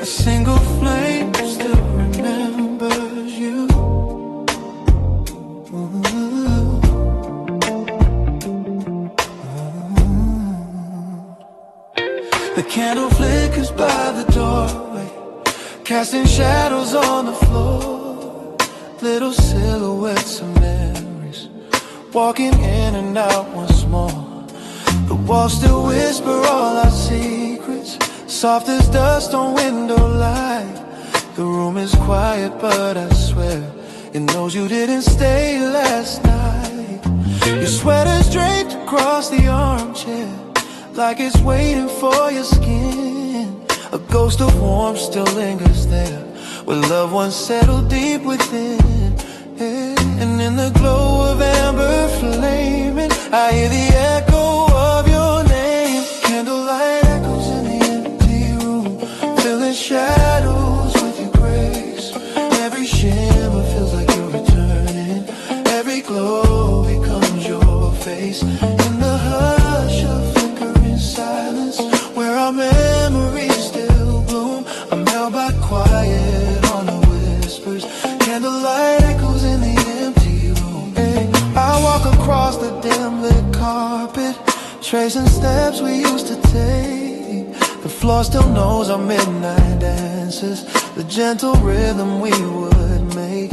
single flame still remembers you. The candle flickers by the doorway, casting shadows on the floor. Little silhouettes of memories, walking in and out once more. The walls still whisper all our secrets, soft as dust on window light. The room is quiet, but I swear it knows you didn't stay last night. Your sweater's draped across the armchair, like it's waiting for your skin. A ghost of warmth still lingers there, where loved ones settle deep within. And in the glow of amber flaming, I hear the echo of your name. Candlelight echoes in the empty room, filling shadows with your grace. Every shimmer feels like you're returning, every glow becomes your face. In the hush of flickering silence, where our memories still bloom, I'm held by quiet on the whispers. Candlelight echoes in the empty room. I walk across the dim lit carpet, tracing steps we used to take. The floor still knows our midnight dances, the gentle rhythm we would make.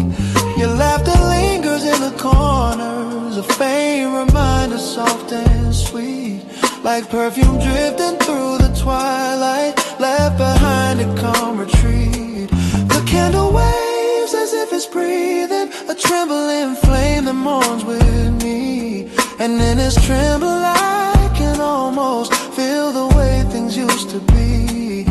Your laughter lingers in the corners, a faint reminder, soft and sweet, like perfume drifting through the twilight, left behind to come retreat. The candle waves as if it's breathing, a trembling flame that mourns with me. And in its tremble I can almost feel the way things used to be.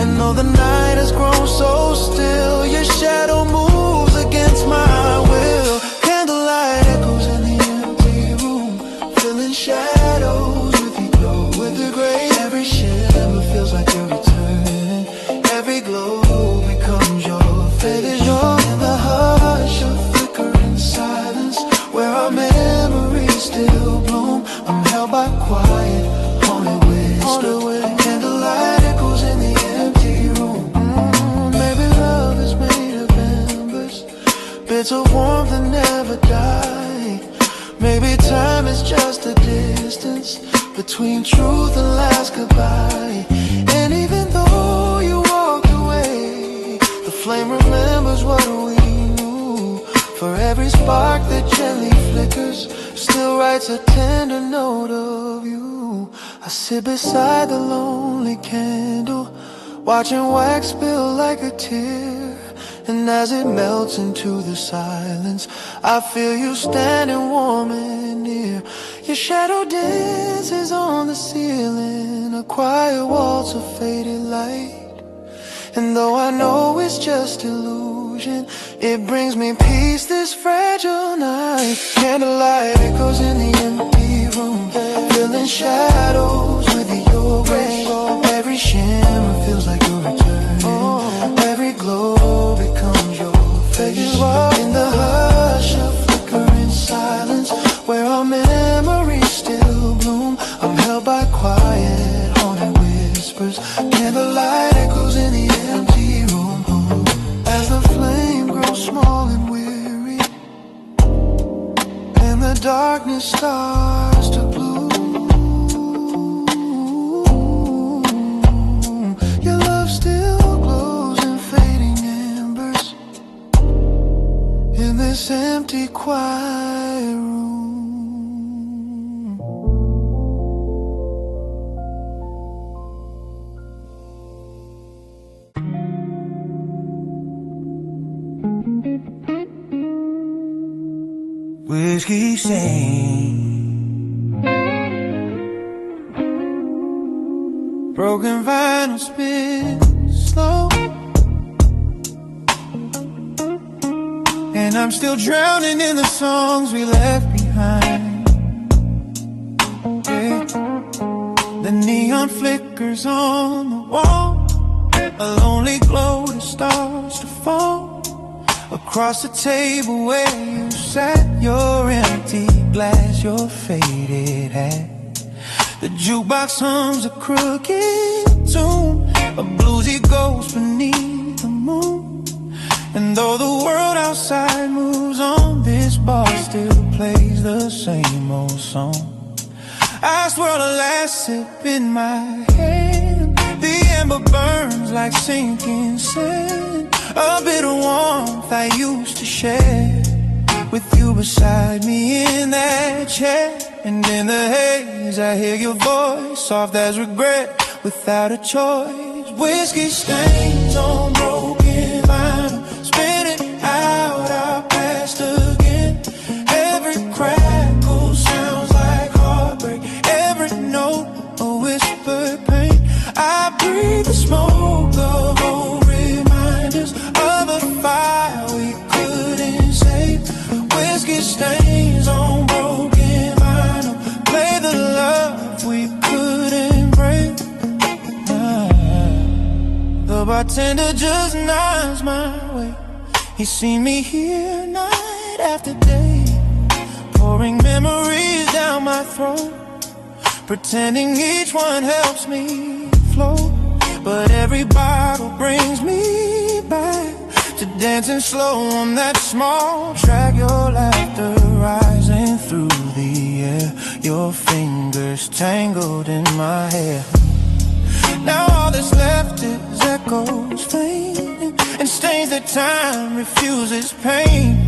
And though the night has grown so still, your shadow moves against my will. Candlelight echoes in the empty room, filling shadows with your glow, with the grace. Every shimmer feels like you're returning, every glow becomes your face. In the hush of flickering silence, where our memories still bloom, I'm held by quiet, haunted whispers. Candlelight echoes in the empty room. Maybe love is made of embers, bits of warmth that never die. Maybe time is just a distance between truth and last goodbye. And even though you walked away, the flame remembers what we knew. For every spark that gently flickers, still writes a tender note of you. I sit beside the lonely candle, watching wax spill like a tear. And as it melts into the silence, I feel you standing warm and near. Your shadow dances on the ceiling, a quiet waltz of faded light. And though I know it's just illusion, it brings me peace this fragile night. Candlelight echoes in the empty room, filling shadows with your grace. Every shimmer feels like you're returning, every glow becomes your face. In the hush of flickering silence, where our memories still bloom, I'm held by quiet, haunted whispers. Candlelight echoes in the empty room. As the flame grows small and weary, and the darkness starts to bloom, your love still glows in fading embers in this empty, quiet room. Whiskey sing, broken vinyl spin slow, and I'm still drowning in the songs we left behind. Yeah. The neon flickers on the wall, a lonely glow that starts to fall across the table where you sat, your empty glass, your faded hat. The jukebox hums a crooked tune, a bluesy ghost beneath the moon. And though the world outside moves on, this bar still plays the same old song. I swirl a last sip in my hand. The ember burns like sinking sand. A bit of warmth I used to share with you beside me in that chair. And in the haze I hear your voice, soft as regret, without a choice. Whiskey stains on broken vinyl, spinning out our past again. Every crackle sounds like heartbreak, every note a whispered pain. I breathe the smoke of old reminders of a fire we couldn't save. Whiskey stains on broken vinyl, play the love we couldn't break. The bartender just nods my way. He's seen me here night after day, pouring memories down my throat, pretending each one helps me float. But every bottle brings me back to dancing slow on that small track. Your laughter rising through the air, your fingers tangled in my hair. Now all that's left is echoes faint and stains that time refuses pain.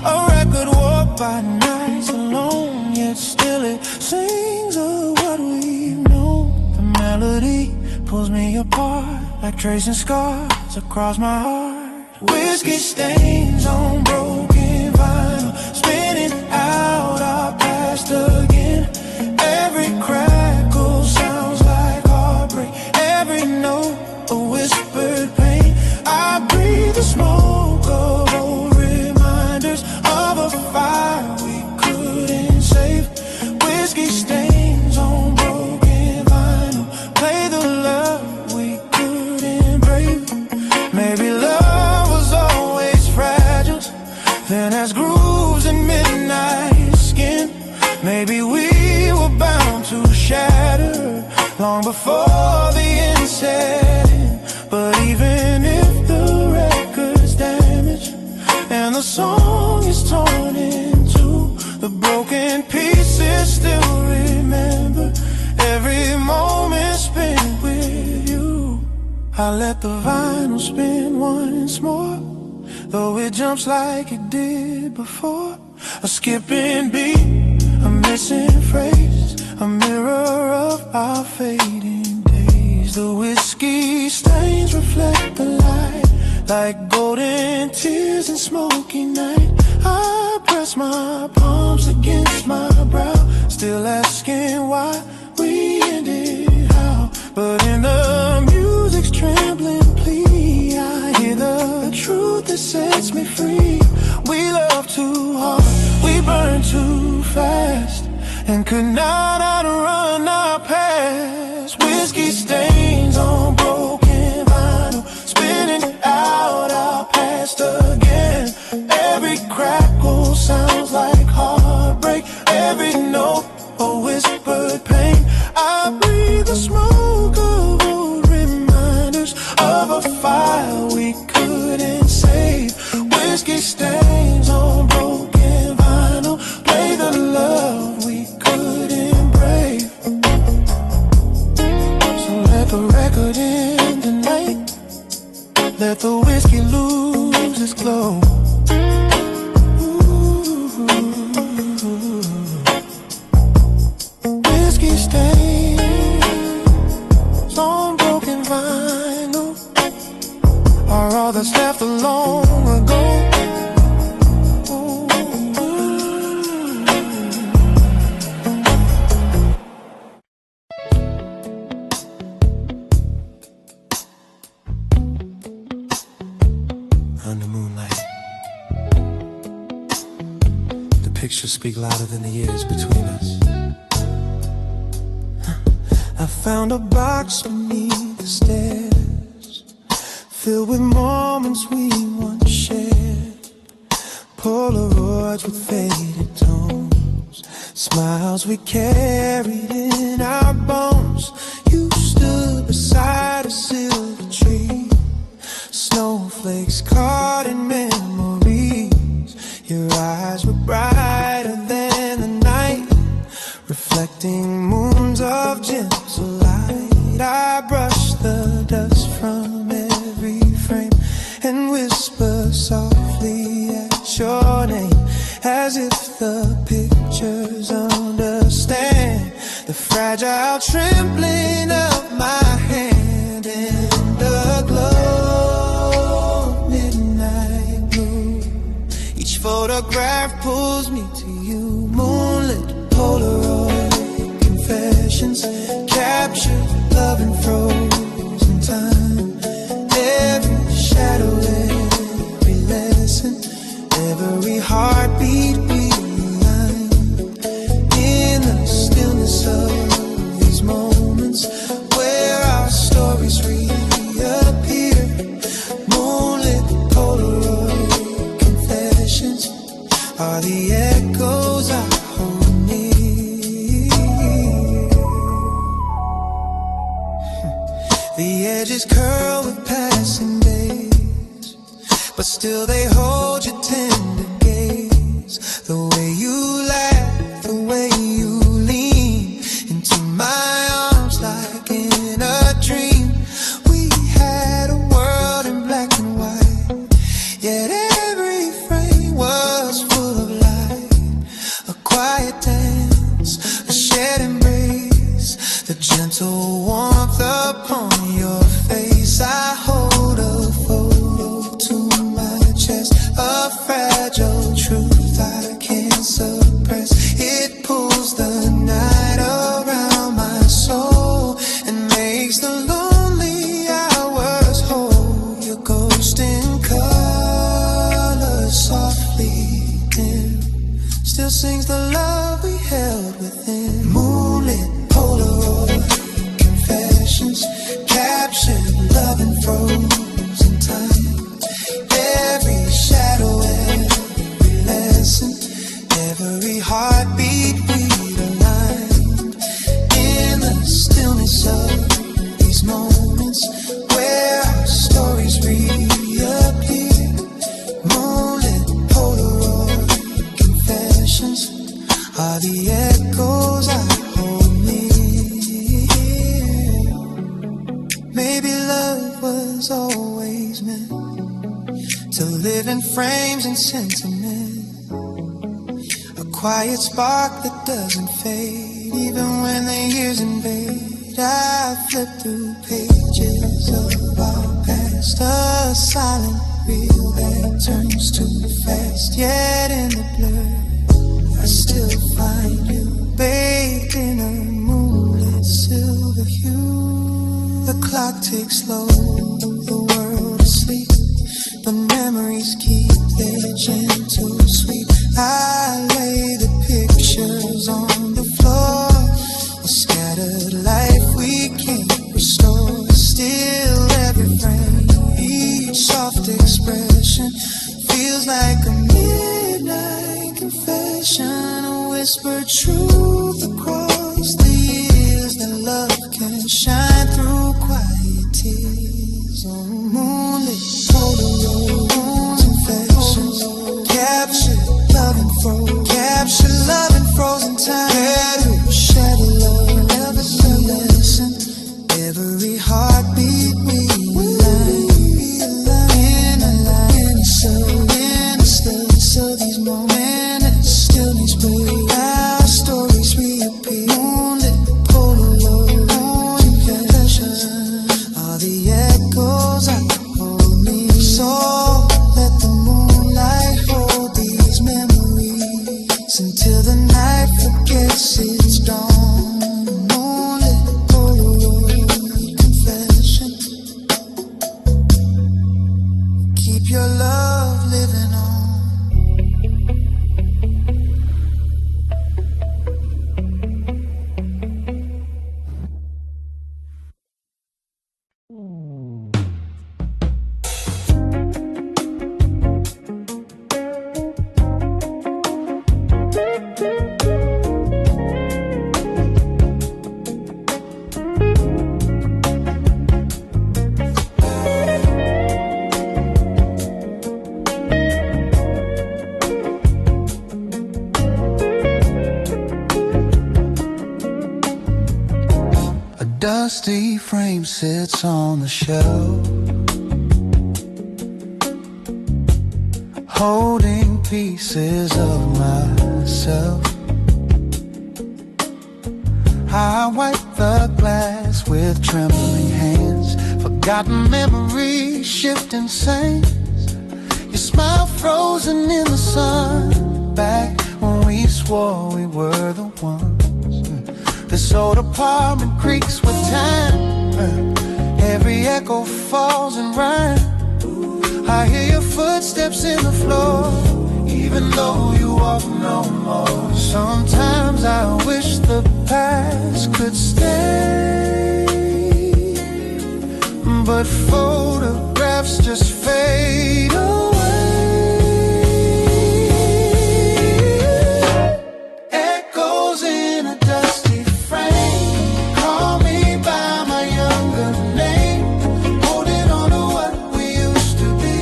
A record warped by nights alone, yet still it sings of what we've known. The melody pulls me apart like tracing scars across my heart. Whiskey stains on broken vinyl, spinning out our past again. Every crackle sounds like heartbreak, every note a whispered pain. I breathe the smoke of old reminders of a fire we couldn't save. Whiskey stains on broken vinyl, play the love we couldn't break. Maybe love was always fragile, then as grooves in midnight skin. Maybe we were bound to shatter long before the end set in. But even if the record's damaged and the song is torn in two, the broken pieces still remember every moment spent with you. I let the vinyl spin once more, though it jumps like it did before. A skipping beat, a missing phrase, a mirror of our fading days. The whiskey stains reflect the light like golden tears in smoky night. I press my palms against my brow, still asking why we ended how. But in the music's trembling plea, I hear the truth that sets me free. We love too hard, we burn too fast, and could not outrun our past. Whiskey stains on broken vinyl, spinning out our past again. Every crackle sounds like heartbreak, every note a whispered pain. I breathe the smoke of old reminders of a fire we couldn't save. Whiskey stains on broken vinyl, play the love we couldn't break. So let the record end tonight, let the whiskey lose its glow. Whiskey stains on broken vinyl are all that's left of long ago. Under moonlight, the pictures speak louder than the years between us. I found a box beneath the stairs, filled with moments we once shared. Polaroids with faded tones, smiles we carried in our bones. You stood beside a silver snowflakes caught in memories. Your eyes were brighter than the night, reflecting moons of gentle light. I brushed the dust from every frame and whisper softly at your name, as if the pictures understand the fragile trembling of my hand in the glow of midnight blue. Each photograph pulls me to you, moonlit Polaroid confessions, captured love and frozen time. Every shadow, every lesson, every heartbeat realigned in the stillness of these moments where our stories reappear. Moonlit Polaroid confessions are the echoes I hold near. The edges curl with passing days, but still they hold your tender gaze. The way you laugh, the way you lean into my arms like in a dream. We had a world in black and white, yet every frame was full of light. A quiet dance, a shared embrace, the gentle warmth upon your face. I hold a photo to my chest, a fragile truth I can't suppress. It pulls the night around my soul and makes the lonely hours whole. Your ghost in color softly dim still sings the love we held within. Moonlit Polaroid confessions, captured love and frozen time. Every shadow, every lesson, every heartbeat realigned in the stillness of these moments where our stories reappear. Moonlit Polaroid confessions are the echoes I hold near. Maybe love was always meant to live in frames and sentiment, a quiet spark that doesn't fade even when the years invade. I flip through pages of our past, a silent reel that turns too fast. Yet in the blur I still find you, bathed in a moonlit silver hue. The clock ticks slow, the world asleep, but memories keep their gentle sweep. I lay the pictures on the floor, a scattered life we can't restore. Still every frame, each soft expression feels like a midnight confession, a whispered truth across the years that love can shine through quiet tears. Oh, moonlit Polaroid confessions, capture love and frozen, capture love and frozen time. Every shadow, love, every lesson, every heartbeat realigned in the stillness of these moments. Stillness break, our stories reappear. Moonlit Polaroid confessions are the echoes I hold near. So let the moonlight hold these memories until the night forgets its dawn. Moonlit Polaroid confession, keep your love living on. name sits on the shelf, holding pieces of myself. I wipe the glass with trembling hands, forgotten memories, shifting sands. Your smile frozen in the sun, back when we swore we were the ones. This old apartment creaks with time, every echo falls in rhyme. I hear your footsteps in the floor, even though you walk no more. Sometimes I wish the past could stay, but photographs just fade away. Echoes in a dusty frame, call me by my younger name, holding on to what we used to be,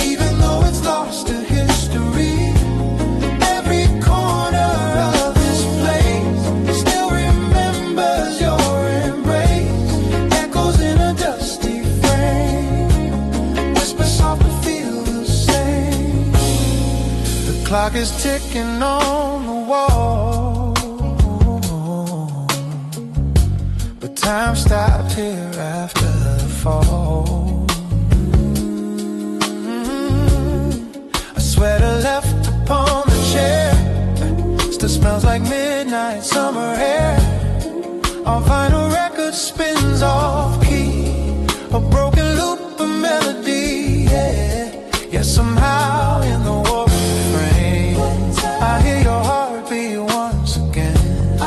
even though it's lost to history. Every corner of this place still remembers your embrace. Echoes in a dusty frame, whisper soft but feel the same. The clock is ticking on the wall, but time stopped here after the fall. A sweater left upon the chair still smells like midnight summer air. Our vinyl record spins off key, a broken loop of melody, yeah. Yeah, somehow in the war frame, I hear your heartbeat once again. I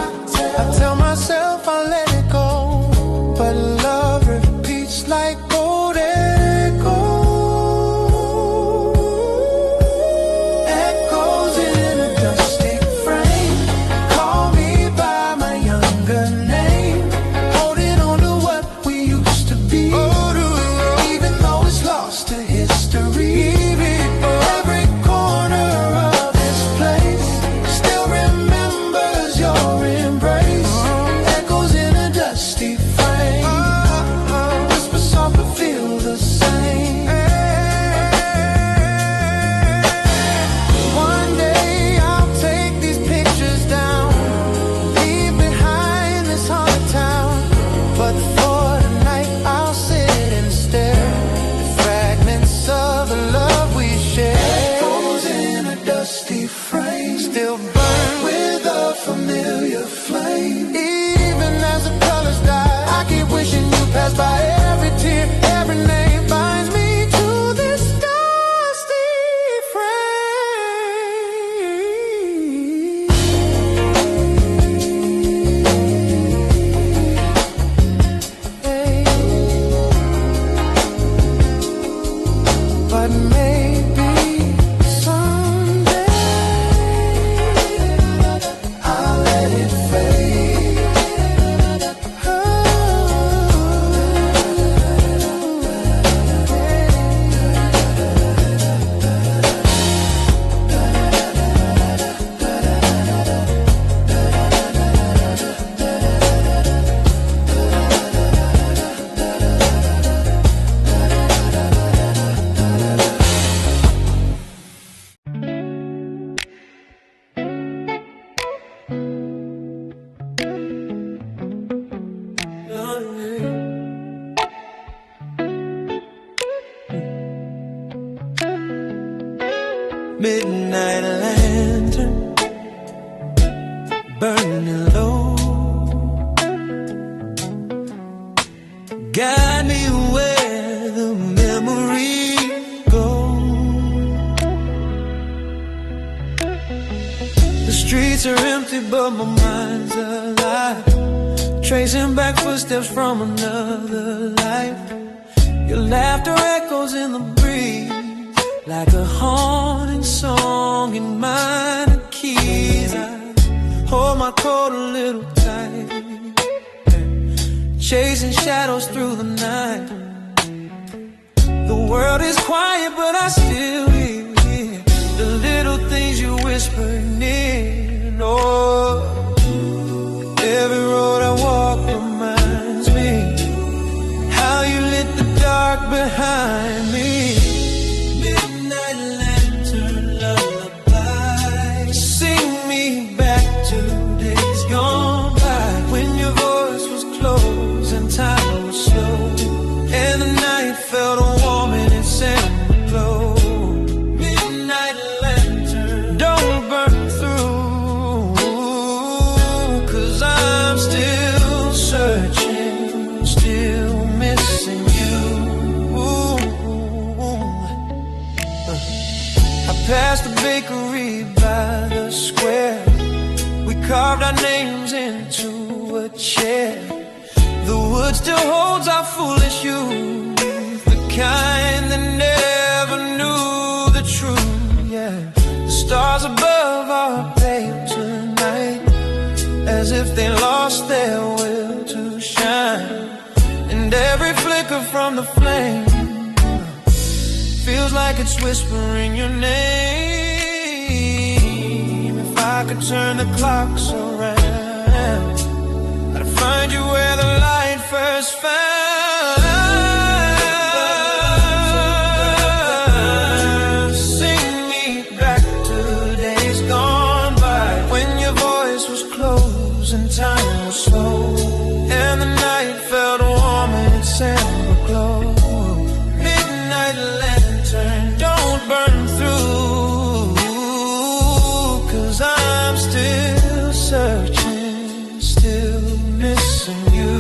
tell myself I'll let it go, but love repeats like old echoes. Echoes in a dusty frame, call me by my younger name, holding on to what we used to be, even though it's lost to history. Every corner of this place still remembers your embrace. Echoes in a dusty frame, whisper soft but feel the same. One day I'll take these pictures down, leave behind this haunted town, but for tonight I'll sit and stare at fragments of the love we shared. Echoes in a dusty frame, still burn with a familiar flame. Even as the colors die, I keep wishing you passed by. Every tear, every name binds me to this dusty frame. But maybe someday I'll let it fade. Midnight lantern burning low, guide me where the memories go. The streets are empty but my mind's alive, tracing back footsteps from another life. Your laughter echoes in the breeze, like a haunting song in minor keys. I hold my coat a little tight, chasing shadows through the night. The world is quiet, but I still hear the little things you whisper near. Oh, every road I walk reminds me behind me. Midnight lantern lullaby, sing me back to days gone by, when your voice was close and time was slow, and the night felt warm in its amber glow. Midnight lantern, don't burn through, 'cause I'm still searching, still missing you. I passed the bakery by the square, we carved our names into a chair. The wood still holds our foolish youth, the kind that never knew the truth, yeah. The stars above are pale tonight, as if they lost their will to shine, and every flicker from the flame feels like it's whispering your name. If I could turn the clocks around, I'd find you where the light first found. Sing me back to days gone by, when your voice was close and time was slow, and the night felt warm in its amber glow. Midnight lantern, don't burn through, 'cause I'm still searching, still missing you.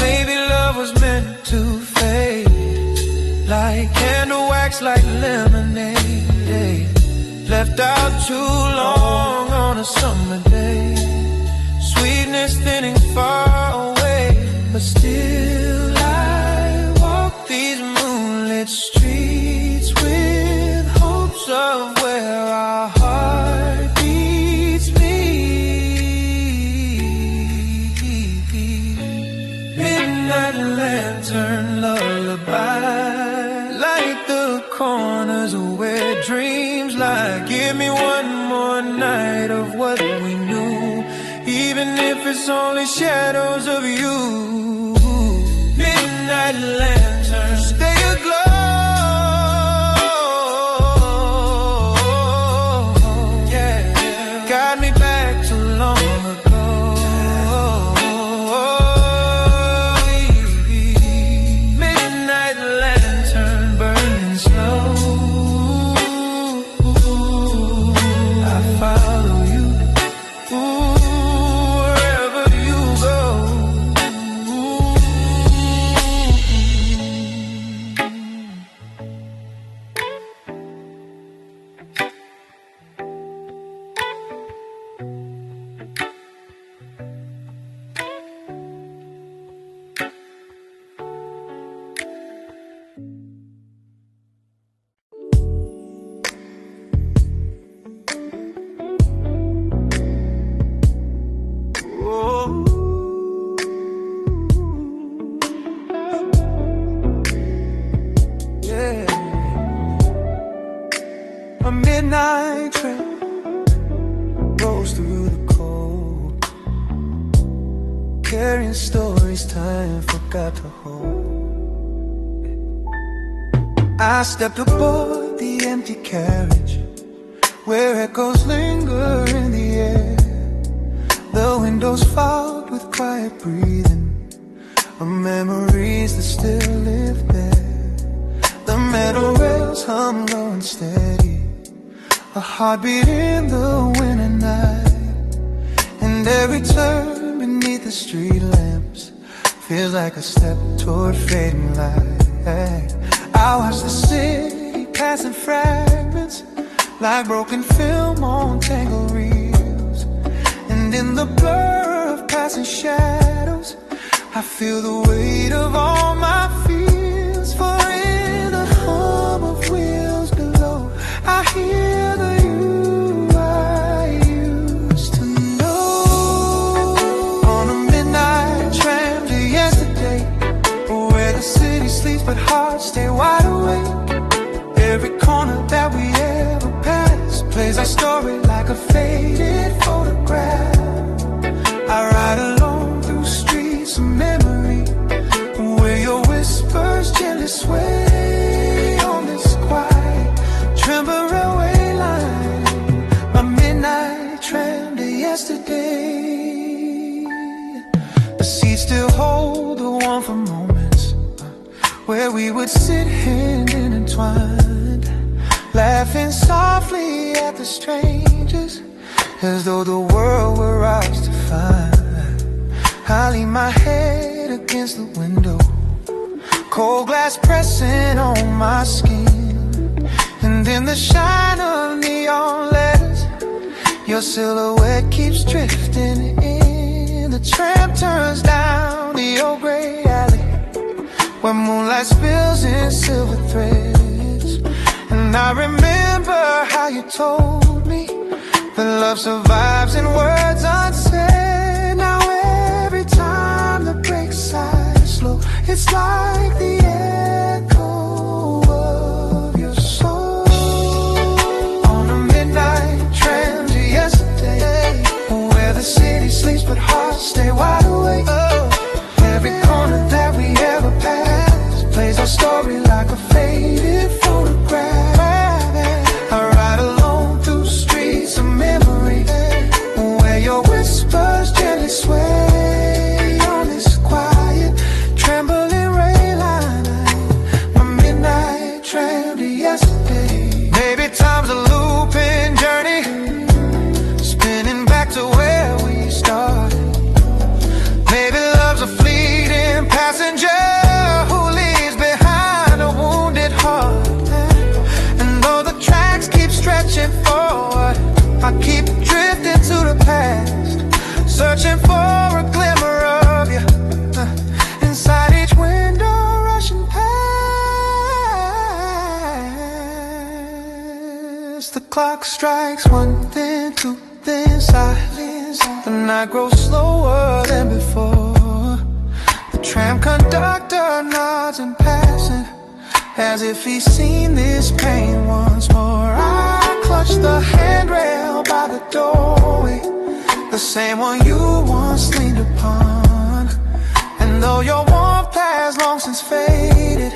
Maybe love was meant to fade, like candle wax, like lemonade, left out too long on a summer day. Sweetness thinning far away, but still I walk these moonlit streets with hopes of where our heart beats meet. Midnight lantern lullaby, light the corners of where dreams lie. Give me one more night of what we knew, even if it's only shadows of you. Midnight lantern, stay aglow, yeah. Got me back to long ago. Midnight lantern burning slow, I follow you. Wherever you go. A midnight train rolls through the cold, carrying stories time forgot to hold. I stepped aboard the empty carriage, where echoes linger in the air. The windows fogged with quiet breathing of memories that still live there. The metal rails hum low and steady, a heartbeat in the winter night, and every turn beneath the street lamps feels like a step toward fading light. I watch the city pass in fragments, like broken film on tangled reels, and in the blur of passing shadows, I feel the weight of all my fears. For in the hum of wheels below, I hear the you I used to know. On a midnight tram to yesterday, where the city sleeps but hearts stay wide awake. Every corner that we ever pass plays our story like a faded photograph. I ride alone through streets streets of memory, where your whispers gently sway on this quiet tremble railway line. My midnight tram to yesterday. The seats still hold the warmth of moments where we would sit hand intertwined, laughing softly at the strangers, as though the world were ours to find. I lean my head against the window, cold glass pressing on my skin, and in the shine of neon letters, your silhouette keeps drifting in. The tram turns down the old gray alley, where moonlight spills in silver threads. And I remember how you told me that love survives in words unsaid. Now every time the brakes sigh slow, it's like the echo of your soul. On a midnight tram to yesterday, where the city sleeps but hearts stay wide awake. Every corner that we ever passed plays our story like a faded photograph. I ride alone through streets of memory, where your whispers gently sway on this quiet, trembling rail line. My midnight tram to yesterday. Maybe time's a looping journey, spinning back to where we started. Maybe love's a fleeting passenger who leaves behind a wounded heart. And though the tracks keep stretching forward, I keep drifting to the past, searching for a glimmer of you inside each window rushing past. The clock strikes one, then two, then silence. The night grows slower than before. The tram conductor nods in passing, as if he's seen this pain once more. I clutch the handrail by the doorway, the same one you once leaned upon. And though your warmth has long since faded,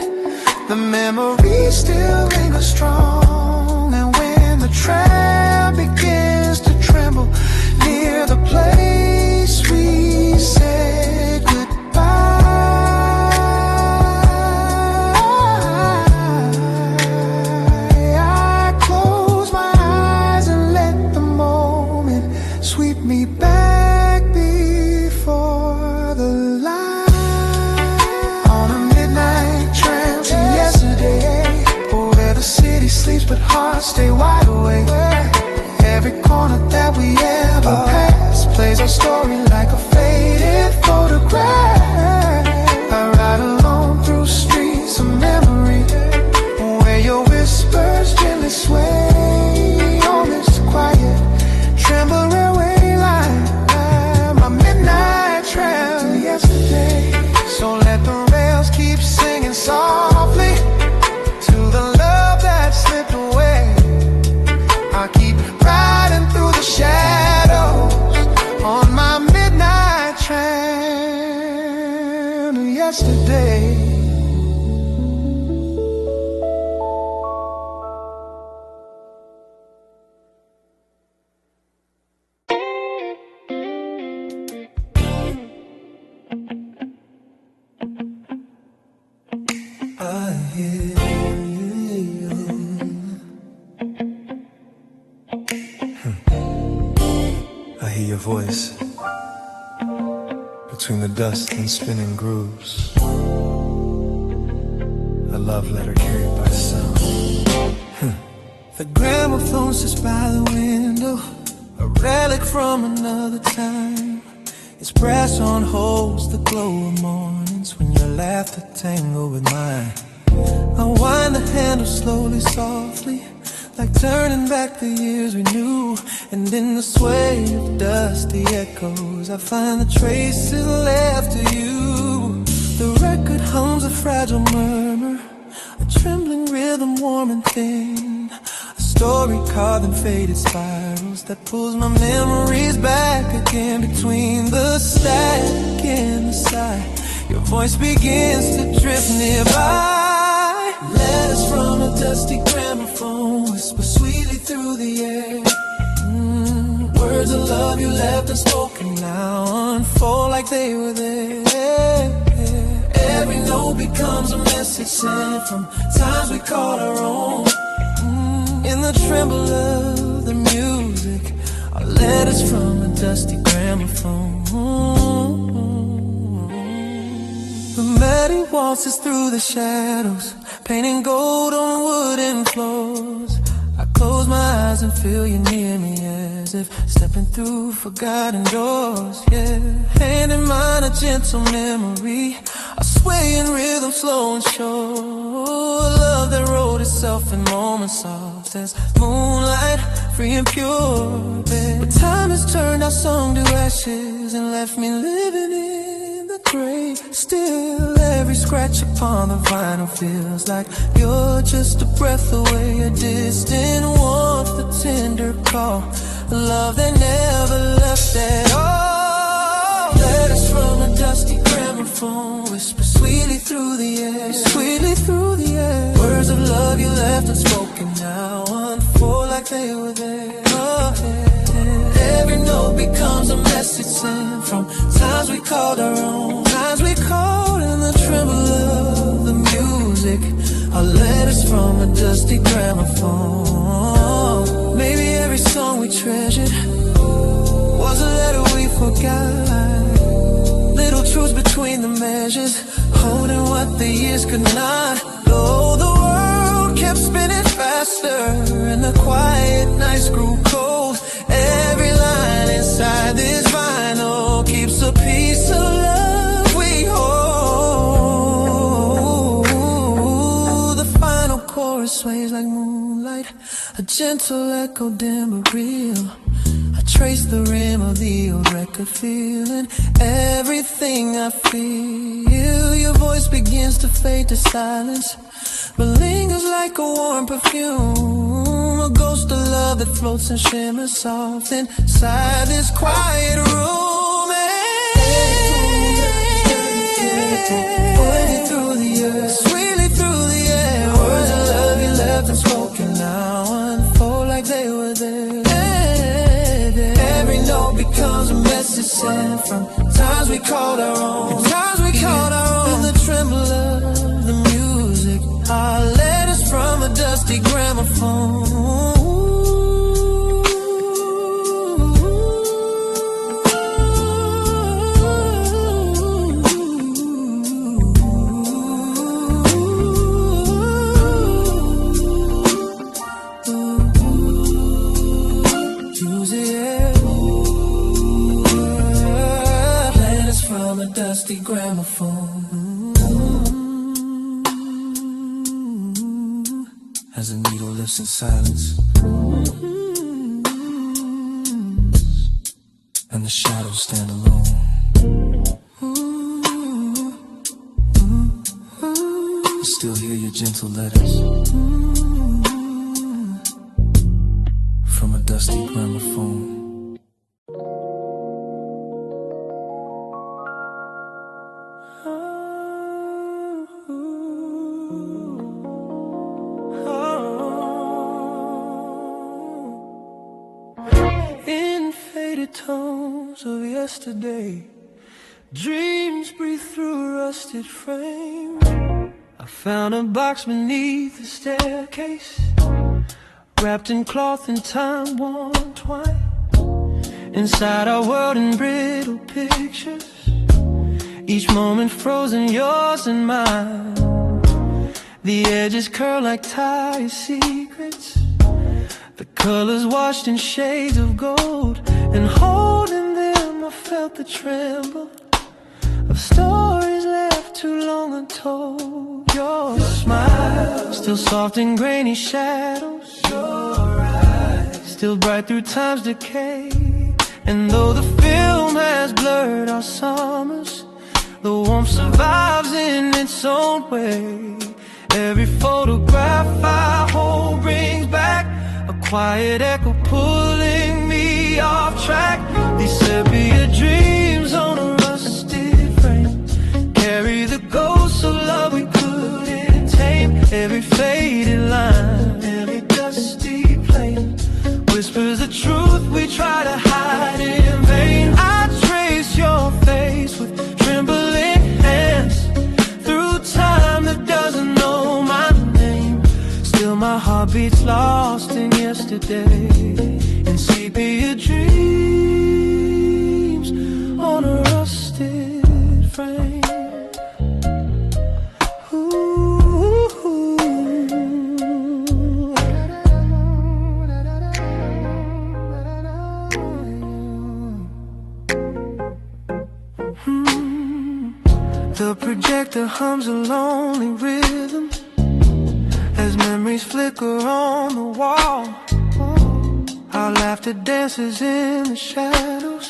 the memory still lingers strong. And when the tram begins to tremble near the place we said goodbye, I close my eyes and let the moment sweep me back before the light. On a midnight tram to yesterday, where the city sleeps but hearts stay wide awake. Every corner that we ever passed plays our story like a faded photograph. I ride alone through streets of memory, where your whispers gently sway on this quiet tremble railway line. My midnight tram to yesterday. So let the rails keep singing softly to the love that slipped away. I keep riding through the shadows on my midnight tram to yesterday. I hear you. I hear your voice between the dust and spinning grooves. A love letter carried by sound. The gramophone sits by the window, a relic from another time. Its brass on holds the glow of mornings when your laughter tango with mine. I wind the handle slowly, softly, like turning back the years we knew. And in the sway of dusty echoes, I find the traces left of you. The record hums a fragile murmur, a trembling rhythm warm and thin, a story carved in faded spirals that pulls my memories back again. Between the static and the sigh, your voice begins to drift nearby. Letters from a dusty gramophone whisper sweetly through the air. Words of love you left unspoken now unfold like they were there. Every note becomes a message sent from times we called our own. In the tremble of the music, our letters from a dusty gramophone. The melody waltzes through the shadows, painting gold on wooden floors. I close my eyes and feel you near me, as if stepping through forgotten doors. Yeah, hand in mine, a gentle memory, I sway in rhythm, slow and sure. Love that wrote itself in moments soft as moonlight, free and pure. But time has turned our song to ashes and left me living in the grave. Still, every scratch upon the vinyl feels like you're just a breath away, a distant warmth, a tender call, a love that never left at all. Letters from a dusty gramophone whisper sweetly through the air, sweetly through the air. Words of love you left unspoken now unfold like they were there. Oh, yeah. Every note becomes a message sent from times we called our own, times we called in the tremble of the music. Our letters from a dusty gramophone. Maybe every song we treasured was a letter we forgot. Little truths between the measures, holding what the years could not. Though the world kept spinning faster and the quiet nights grew cold, every line inside this vinyl keeps a piece of love we hold. The final chorus sways like moonlight, a gentle echo, dim but real. Trace the rim of the old record, feeling everything I feel. Your voice begins to fade to silence, but lingers like a warm perfume, a ghost of love that floats and shimmers soft inside this quiet room. Waving through the earth, sweetly through the air. Words of love you left unspoken now unfold like they were there. Every note becomes a message sent from times we called our own, times we called our own. In the tremble of the music, our letters from a dusty gramophone. Dusty gramophone. As the needle lifts in silence, and the shadows stand alone. I still hear your gentle letters from a dusty gramophone. Tones of yesterday, dreams breathe through a rusted frame. I found a box beneath the staircase, wrapped in cloth and time-worn twine. Inside our world in brittle pictures, each moment frozen, yours and mine. The edges curl like tired secrets, the colors washed in shades of gold. And holding them I felt the tremble of stories left too long untold. Your smile, still soft in grainy shadows, your eyes, still bright through time's decay. And though the film has blurred our summers, the warmth survives in its own way. Every photograph I hold brings back a quiet echo pulling me off track. These sepia dreams on a rusted frame carry the ghosts of love we couldn't tame. Every faded line, every dusty plane whispers the truth we try to hide in vain. I trace your face with trembling hands through time that doesn't know my name. Still my heart beats lost in yesterday, in sepia dreams on a rusted frame. The projector hums a lonely rhythm as memories flicker on the wall. Our laughter dances in the shadows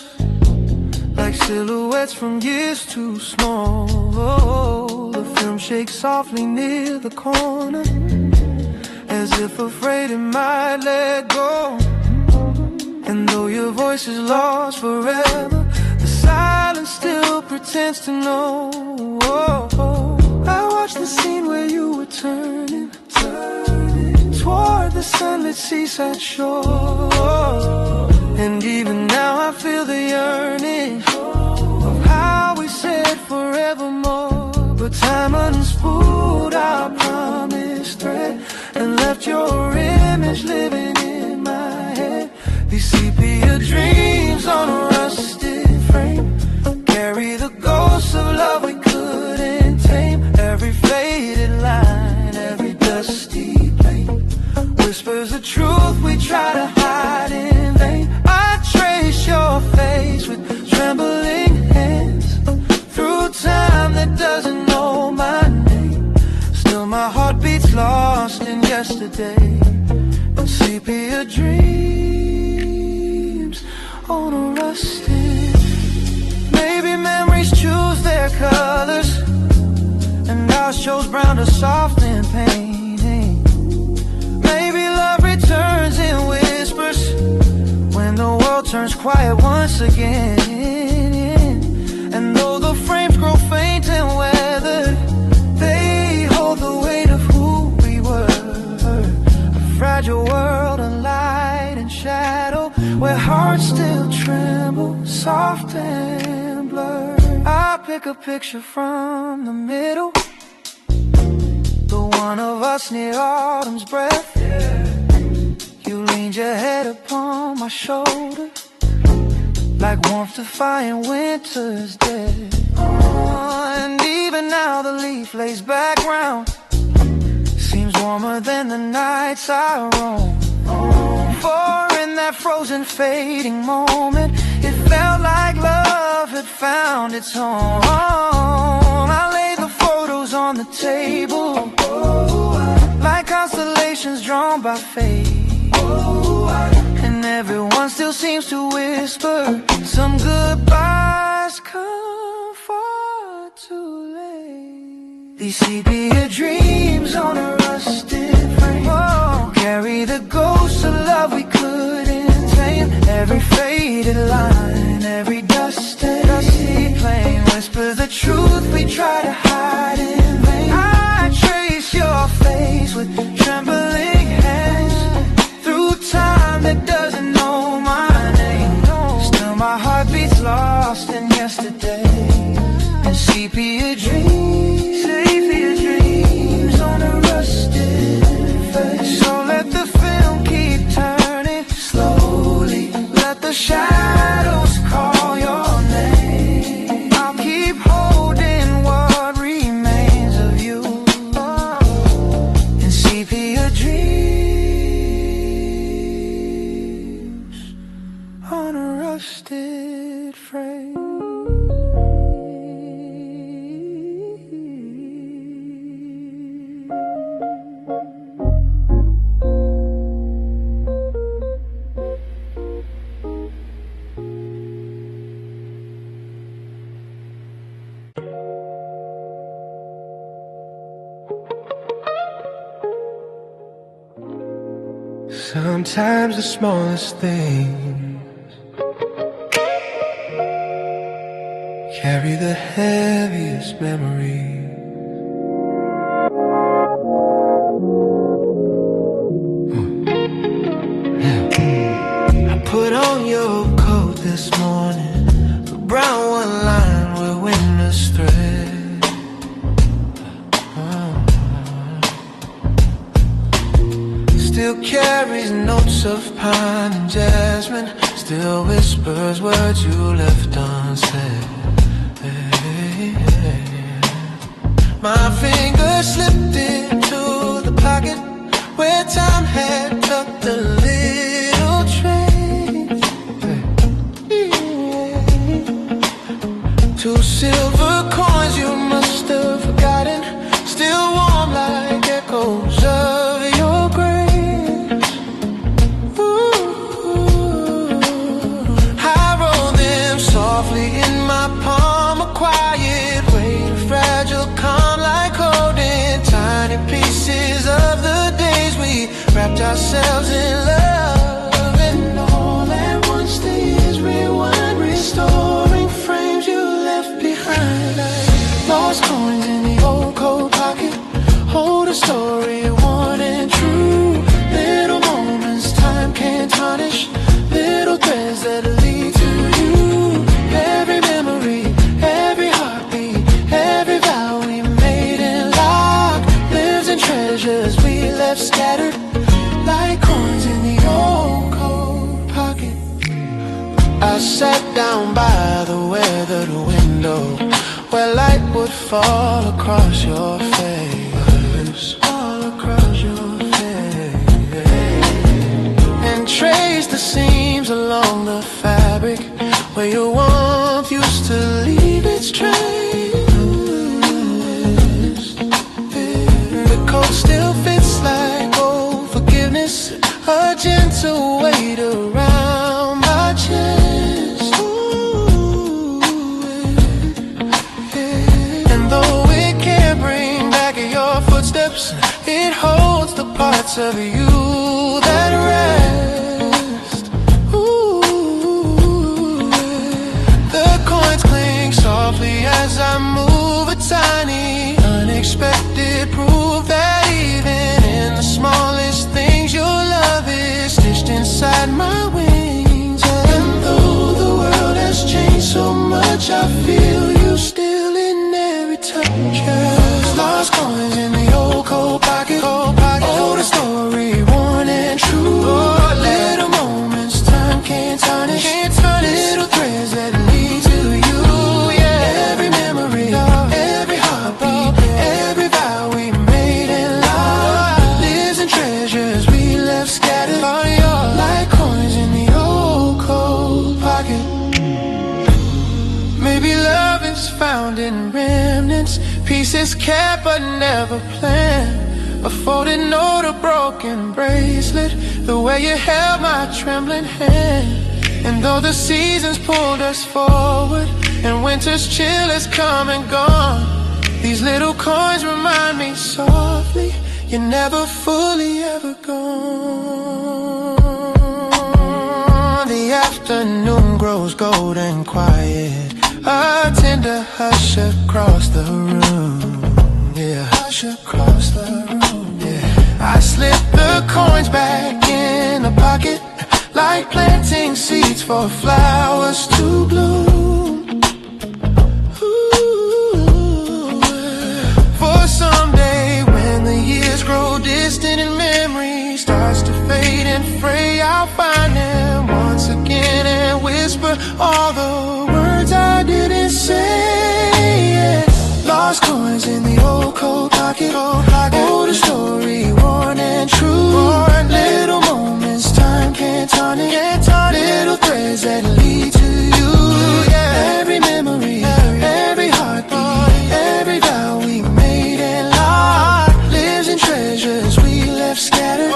like silhouettes from years too small. The film shakes softly near the corner as if afraid it might let go. And though your voice is lost forever, the silence still pretends to know. I watched the scene where you were turning toward the sunlit seaside shore. And even now I feel the yearning of how we said forevermore. But time unspooled our promise thread and left your image living in my head. These sepia dreams on a rusted frame carry the ghosts of love we couldn't tame. Every faded line, every dusty plane whispers the truth we try to hide in vain. I trace your face with trembling hands through time that doesn't know my name. Still my heart beats lost in yesterday, in sepia dreams on a rusted. Maybe memories choose their colors and ours chose brown to soften pain. Maybe love returns in whispers when the world turns quiet once again. And though the frames grow faint and weathered, they hold the weight of who we were. A fragile world of light and shadow where hearts still tremble, soft and blurred. I pick a picture from the middle, the one of us near autumn's breath. You leaned your head upon my shoulder like warmth defying winter's dead. And even now the leaf lays background seems warmer than the nights I roam. For in that frozen fading moment it felt like love had found its home. I lay the photos on the table like constellations drawn by fate. And everyone still seems to whisper some goodbyes come far too late. These sepia dreams on a rusted frame carry the ghosts of love we couldn't tame. Every faded line, every dusty plane whispers the truth we try to hide in vain. I trace your face with trembling hands through time that doesn't know my name. Still my heart beats lost in yesterday, and sepia dreams on a rusted face. So let the film keep turning slowly, let the shadows call your name. I'll keep holding what remains of you in sepia dreams on a rusted frame. Sometimes the smallest things carry the heaviest memory. I put on your coat this morning, the brown one lined with winter's thread. Still carries notes of pine and jasmine, still whispers words you left unsaid. My fingers slipped into the pocket where time had tucked a little trace. Two silver coins you must have forgotten, still warm like echoes of your grace. I roll them softly in my palm, a quiet way to fragile calm, like holding tiny pieces of the days we wrapped ourselves in love. And all at once the years rewind, restoring frames you left behind. Like lost coins in the old coat pocket, hold a story worn and true. Little moments time can't tarnish, little threads that lead to you. Every memory, every heartbeat, every vow we made and locked, lives in treasures we left scattered like coins in the old coat pocket. I sat down by the weathered window where light would fall across your face, all across your face, and trace the seams along the fabric where your warmth used to leave its trace. The coat still fits like old forgiveness, a gentle weight around my chest. And though it can't bring back your footsteps, it holds the parts of you that rest. The coins cling softly as I move, a tiny, unexpected proof that even in the smallest things your love is stitched inside my wings. And though the world has changed so much, I feel you still in every touch. Lost coins in the old coat pocket, hold a story worn and true. Little moments time can't tarnish, little threads that lead to you. Every memory, every heartbeat, every vow we made and locked, lives in treasures we left scattered like coins in the old coat pocket. Maybe love is found in remnants, pieces kept but never planned. A folded note, a broken bracelet, the way you held my trembling hand. And though the seasons pulled us forward and winter's chill has come and gone, these little coins remind me softly you're never fully ever gone. The afternoon grows gold and quiet, a tender hush across the room. Yeah, hush across the room. Yeah, I slip the coins back in the pocket, like planting seeds for flowers to bloom. Ooh, for someday when the years grow distant and memory starts to fade and fray, I'll find them once again and whisper all the words I didn't say. Yeah. Lost coins in the old coat pocket, hold a story worn and true. Little moments time can't tarnish, little threads that lead to you. Every memory, every heartbeat, every vow we made and locked, lives in treasures we left scattered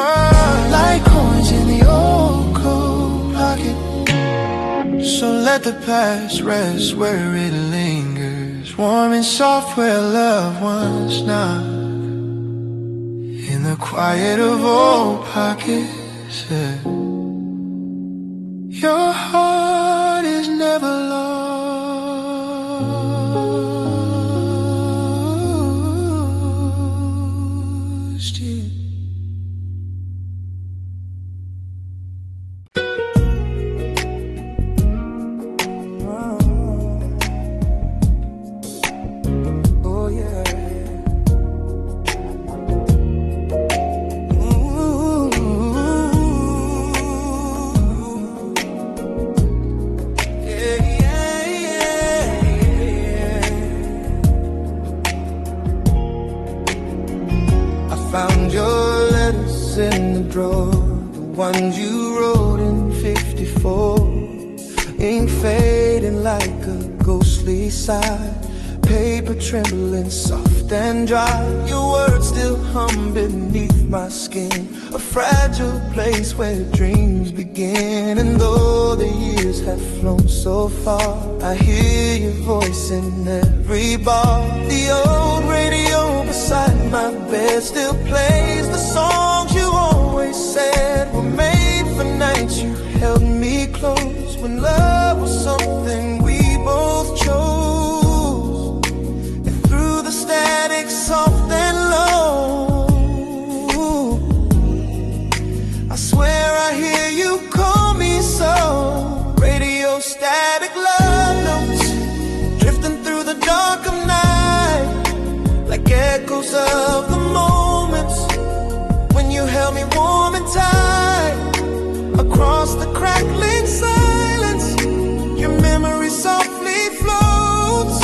like coins in the old coat pocket. So let the past rest where it lingers, warm and soft where love once knocked, in the quiet of old pockets. Said, your heart is never lost. Yeah. Found your letters in the drawer, the ones you wrote in '54. Ink fading like a ghostly sigh, paper trembling soft and dry. Your words still hum beneath my skin, a fragile place where dreams begin. And though the years have flown so far, I hear your voice in every bar. The old radio beside my bed still plays the songs you always said were made for nights you held me close, when love was something we both chose. And through the static soft and low, I swear I hear you call me so. Radio static love notes drifting through the dark of night, like echoes of the moments when you held me warm and tight. Across the crackling silence, your memory softly floats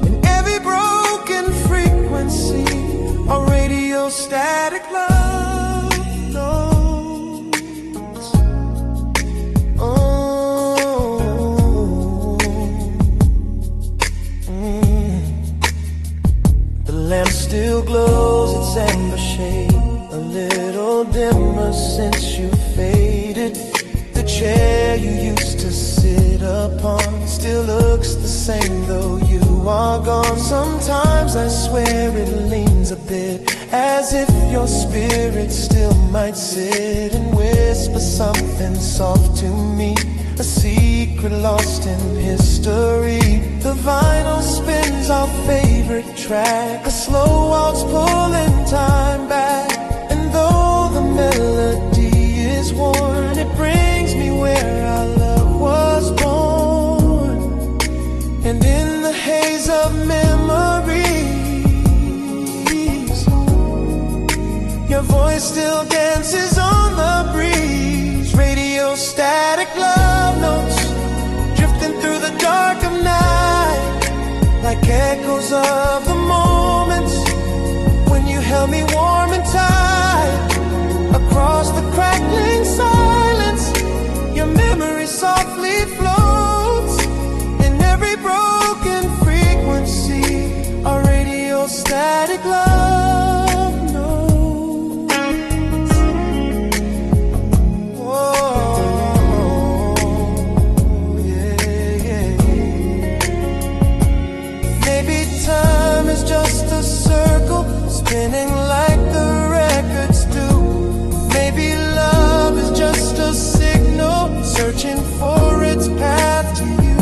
in every broken frequency. A radio static love notes. The lamp still glows its amber shade, a little dimmer since you faded. The chair you used to sit upon still looks the same though you are gone. Sometimes I swear it leans a bit, as if your spirit still might sit and whisper something soft to me, a secret lost in history. The vinyl spins our favorite track, a slow waltz pulling time back. And though the melody is worn, it brings me where our love was born. And in the haze of memories, your voice still dances on the breeze. Radio static love notes drifting through the dark of night, like echoes of the moments when you held me warm and tight. Across the crackling silence, your memory softly floats in every broken frequency. A radio static love notes. Whoa, yeah, yeah. Maybe time is just a circle spinning like the records do. Maybe love is just a signal searching for its path to you.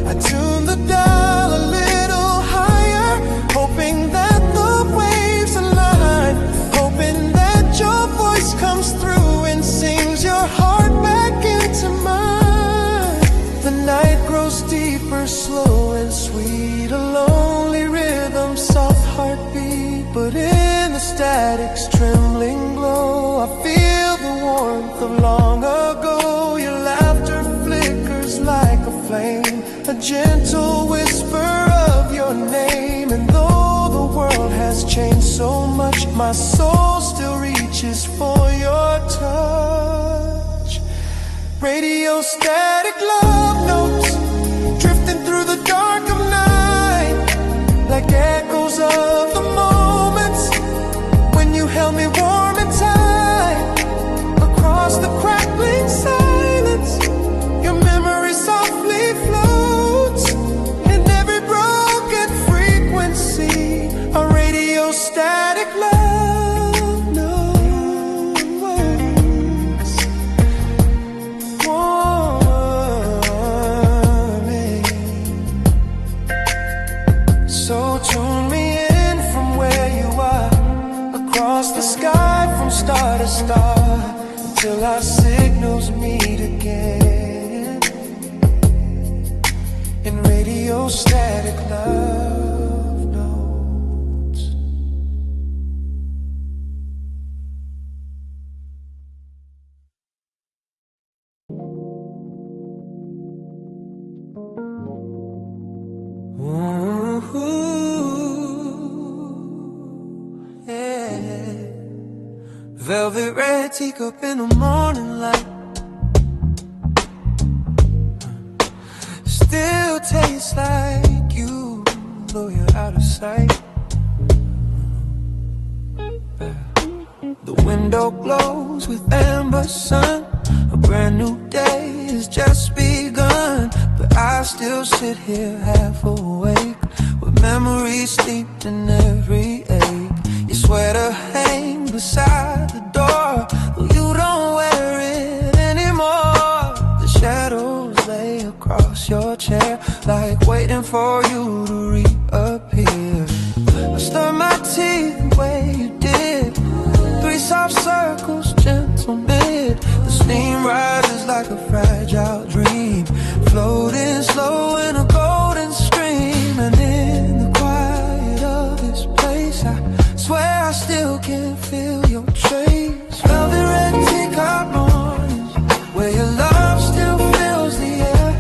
I tune the dial a little higher, hoping that the waves align, hoping that your voice comes through and sings your heart back into mine. The night grows deeper, slow and sweet, a lonely rhythm, soft heartbeat. But in the static's trembling glow, I feel the warmth of long ago. Your laughter flickers like a flame, a gentle whisper of your name. And though the world has changed so much, my soul still reaches for your touch. Radio static love notes drifting through the dark of night, like echoes of the moments when you held me warm and tight. Across the crackling silence, your memory softly floats in every broken frequency. A radio static love notes. pulling me in from where you are, across the sky from star to star, till our signals meet again in radio static love notes. Ooh, yeah. Velvet red teacup in the morning light, still tastes like you, though you're out of sight. The window glows with amber sun, a brand new day has just begun. But I still sit here half awake, with memories steeped in every ache. Your sweater hangs beside the door, well, you don't wear it anymore. The shadows lay across your chair, like waiting for you to reappear. I stir my tea the way you did, 3 soft circles, gentle mid. The steam rises like a fragile dream, floating slow in a golden stream. And in the quiet of this place, I swear I still can feel your trace. Velvet red teacup mornings, where your love still fills the air,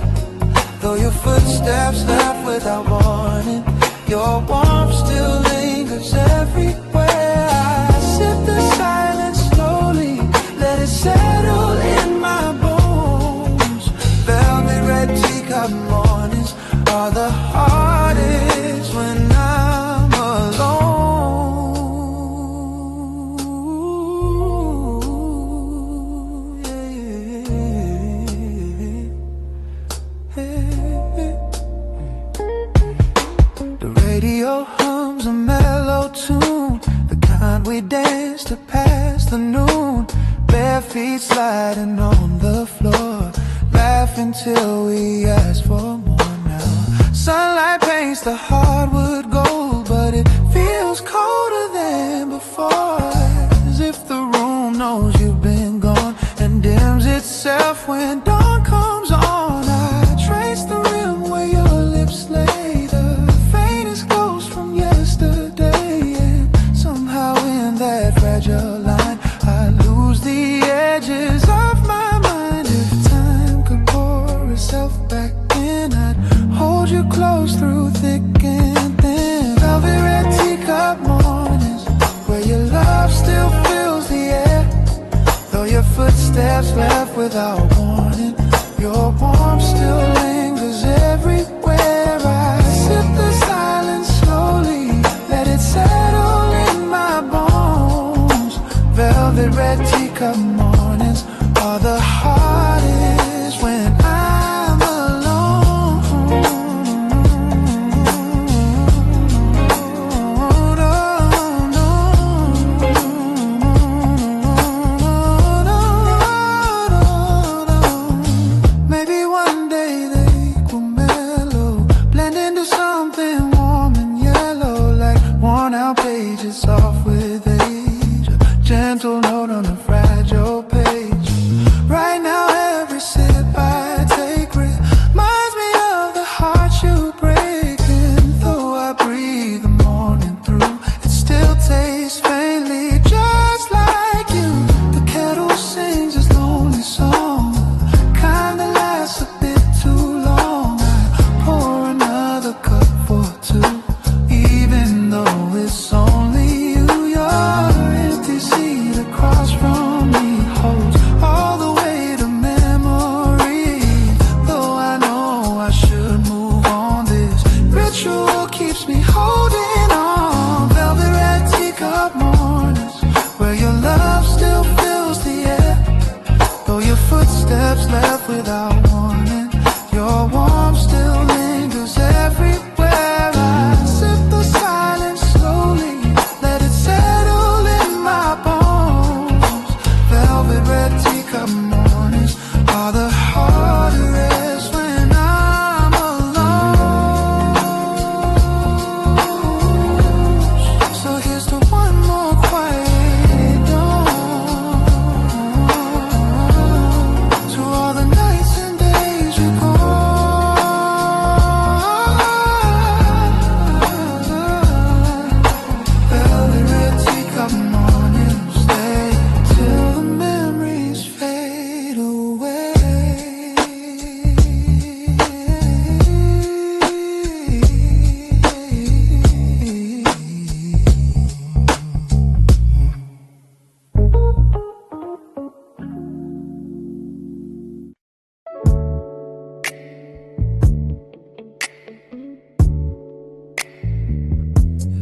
though your footsteps left without warning. Your warmth still lingers everywhere. I sip the silence slowly, let it settle in my bones. Velvet red teacup mornings are the hardest when I'm alone. The radio hums a mellow tune, the kind we dance to past the noon. Bare feet sliding on the floor, laughing till we ask for more now. Sunlight paints the hardwood gold, but it feels colder than before, as if the room knows you've been gone and dims itself when dawn comes on. I trace the rim where your lips lay, the faintest ghost from yesterday, and somehow in that fragile line I lose the edges of my mind. If time could pour itself back in, I'd hold you close through thick and thin. Velvet red teacup mornings, where your love still fills the air, though your footsteps left without warning. Your warmth still lingers everywhere. I sip the silence slowly, let it settle in my bones. Velvet red teacup mornings are the hardest when I'm alone. Maybe one day they will mellow, blend into something warm and yellow, like worn out pages off with age, a gentle note on a fragile page. Right now every sip I take reminds me of the heart you break, and though I breathe the morning through, it still tastes faintly just like you. The kettle sings its lonely song, kind that lasts a bit too long. I pour another cup for 2, even though it's only you. Your empty seat across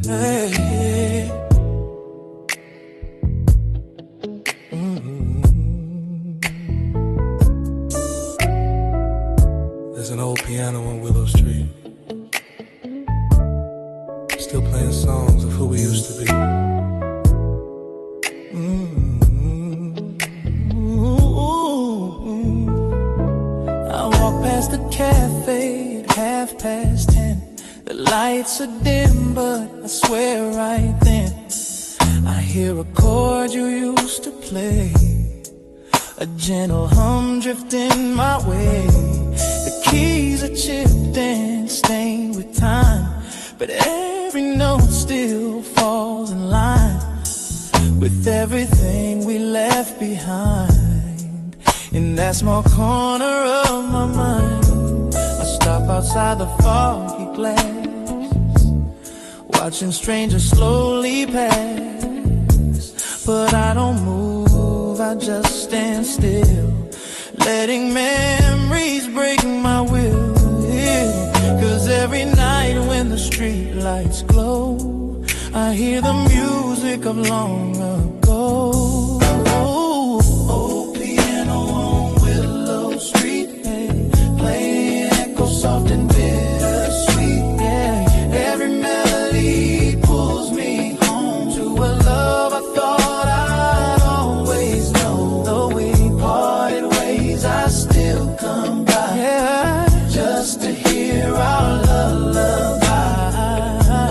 Hey. There's an old piano on Willow Street, still playing songs of who we used to be. I walk past the cafe at 10:30. The lights are dim, but I swear right then I hear a chord you used to play, a gentle hum drifting my way. The keys are chipped and stained with time, but every note still falls in line with everything we left behind. In that small corner of my mind, I stop outside the foggy glass, watching strangers slowly pass. But I don't move, I just stand still, letting memories break my will. Yeah. 'Cause every night when the street lights glow, I hear the music of long ago. Old piano on Willow Street, hey, playing echo soft and bittersweet. Yeah. Every melody pulls me home to a love I thought I'd always know. Though we parted ways, I still come by, yeah, just to hear our lullaby.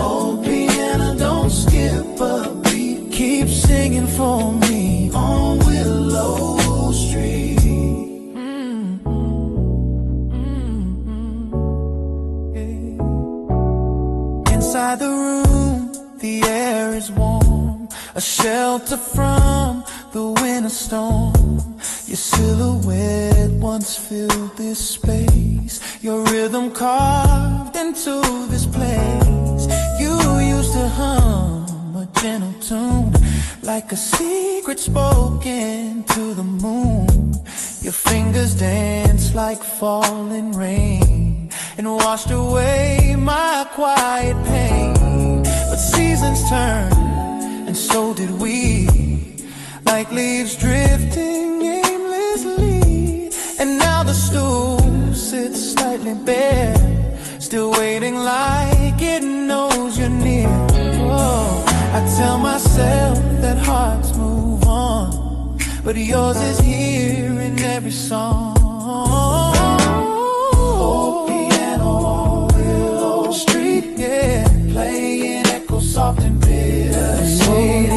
Old piano, don't skip a beat, keep singing for me on Willow Street. Yeah. Inside the room, the air is warm, a shelter from the winter storm. Your silhouette once filled this space, your rhythm carved into this place. You used to hum a gentle tune, like a secret spoken to the moon. Your fingers danced like falling rain and washed away my quiet pain. But seasons turned, and so did we, like leaves drifting aimlessly. And now the stool sits slightly bare, still waiting like it knows you're near. Oh, I tell myself that hearts move on, but yours is here in every song. Old piano on Willow Street, yeah, playing echo soft and bittersweet.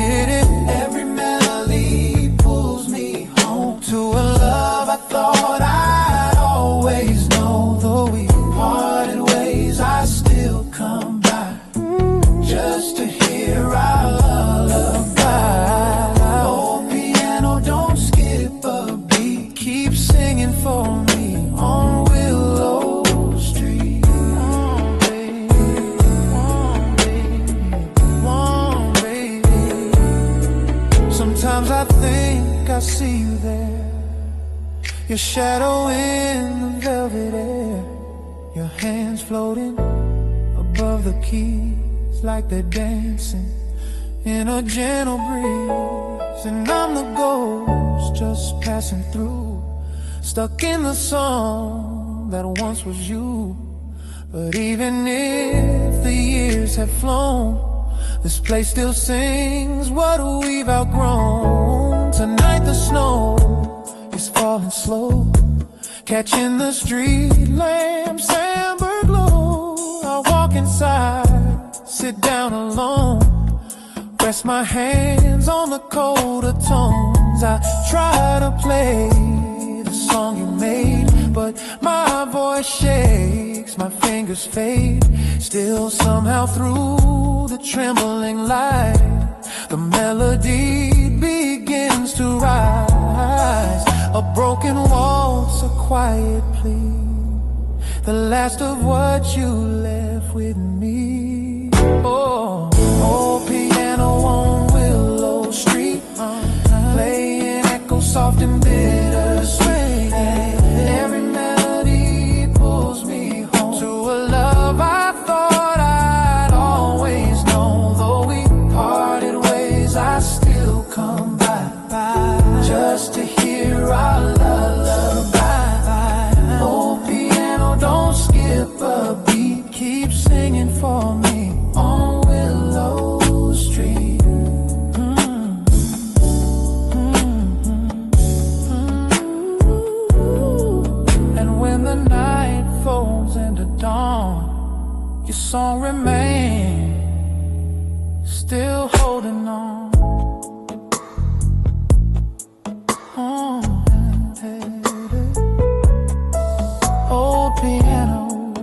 Every melody pulls me home to a love I thought I'd always know. Though we parted ways, I still come by, just to hear our lullaby. Old piano, don't skip a beat, keep singing for me on Willow Street. Sometimes I think I see you there, your shadow in the velvet air, your hands floating above the keys like they're dancing in a gentle breeze. And I'm the ghost just passing through, stuck in the song that once was you. But even if the years have flown, this place still sings what we've outgrown. Tonight the snow is falling slow, catching the street lamps amber glow. I walk inside, sit down alone, rest my hands on the colder tones. I try to play the song you made, but my voice shakes, my fingers fade. Still somehow through the trembling light, the melody begins to rise. A broken waltz, a quiet plea, the last of what you left with me. Oh, old piano on Willow Street, playing echo soft and bittersweet. Every melody pulls me home to a love I thought I'd always know. still holding on. Old piano,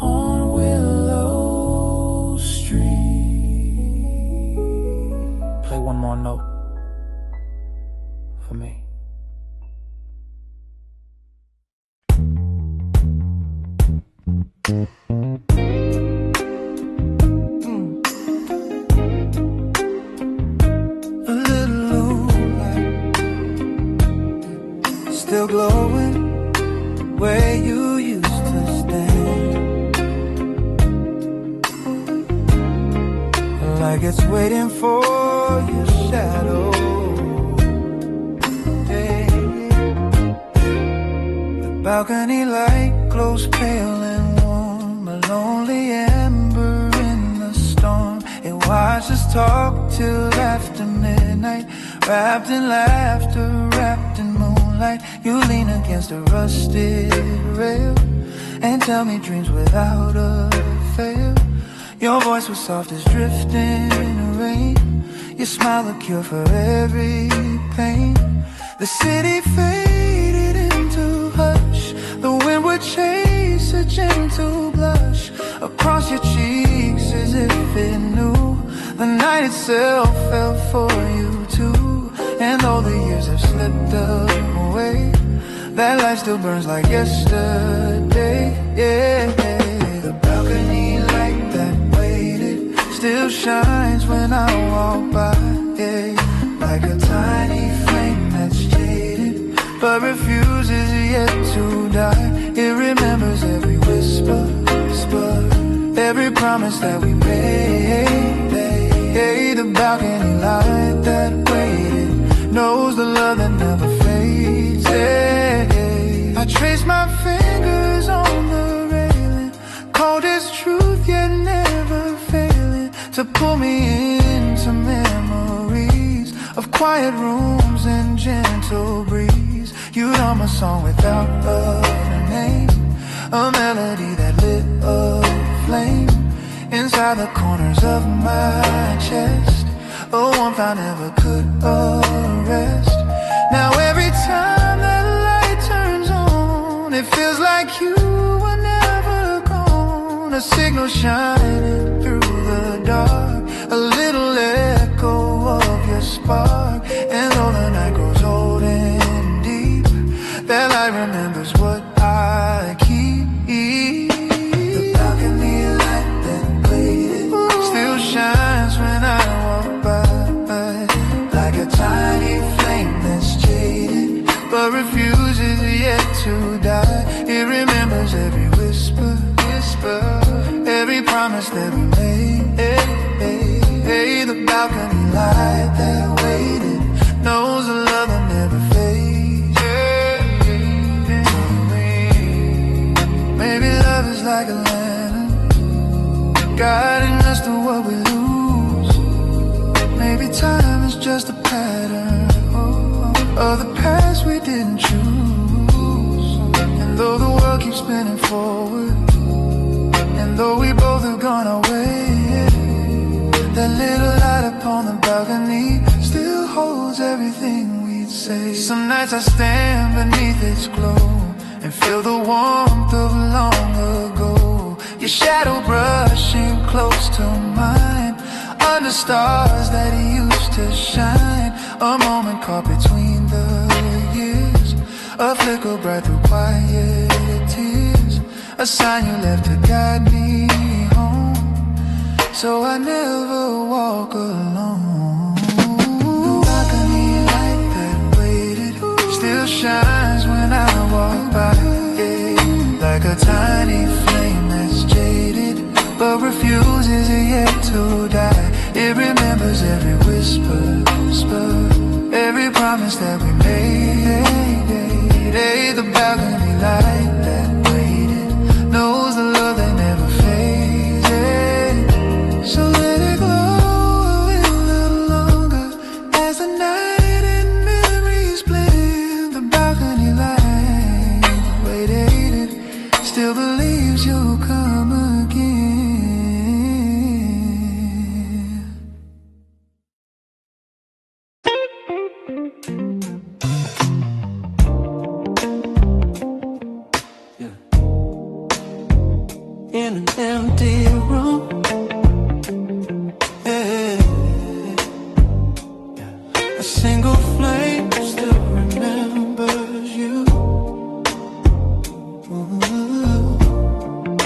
on Willow Street. Play one more note for me. Still glowing where you used to stand, like it's waiting for your shadow. Hey. The balcony light glows pale and warm, a lonely ember in the storm. It watched us talk till after midnight, wrapped in laughter, wrapped in moonlight. You lean against a rusted rail and tell me dreams without a fail. Your voice was soft as drifting rain. Your smile a cure for every pain. The city faded into hush. The wind would chase a gentle blush across your cheeks as if it knew the night itself fell for you too. And though the years have slipped away, that light still burns like yesterday. Yeah, the balcony light that waited still shines when I walk by. Yeah, like a tiny flame that's jaded but refuses yet to die. It remembers every whisper, every promise that we made. Hey, the balcony light that waited knows the love that never fades. Hey, I trace my fingers on the railing, cold as truth yet never failing, to pull me into memories of quiet rooms and gentle breeze. You know my song without a name, a melody that lit a flame inside the corners of my chest, a warmth I never could arrest. Now every time that light turns on, it feels like you were never gone. A signal shining through the dark, a little echo of your spark. And though the night grows old and deep, that light remembers what I keep. The balcony light that waited still shines when I walk by, like a tiny flame that's jaded but refuses yet to die. It remembers every whisper, every promise that we made. Hey, the balcony light that waited knows a love that never fades. Maybe love is like a lantern, guiding us to what we lose. Maybe time is just a pattern of the past we didn't choose. And though the world keeps spinning forward, and though we both have gone our way, that little light upon the balcony still holds everything we'd say. Some nights I stand beneath its glow and feel the warmth of long ago. Your shadow brushing close to mine, under stars that used to shine. A moment caught between the years, a flicker bright through quiet tears, a sign you left to guide me home, so I never walk alone. The balcony light that waited still shines when I walk by, yeah, like a tiny flame that's jaded but refuses yet to die. It remembers every whisper, every promise that we made. The balcony light that waited knows the love that never fades. So let it glow a little longer as the night and memories blend. The balcony light waited, still believes you'll come again. empty room. Yeah. A single flame still remembers.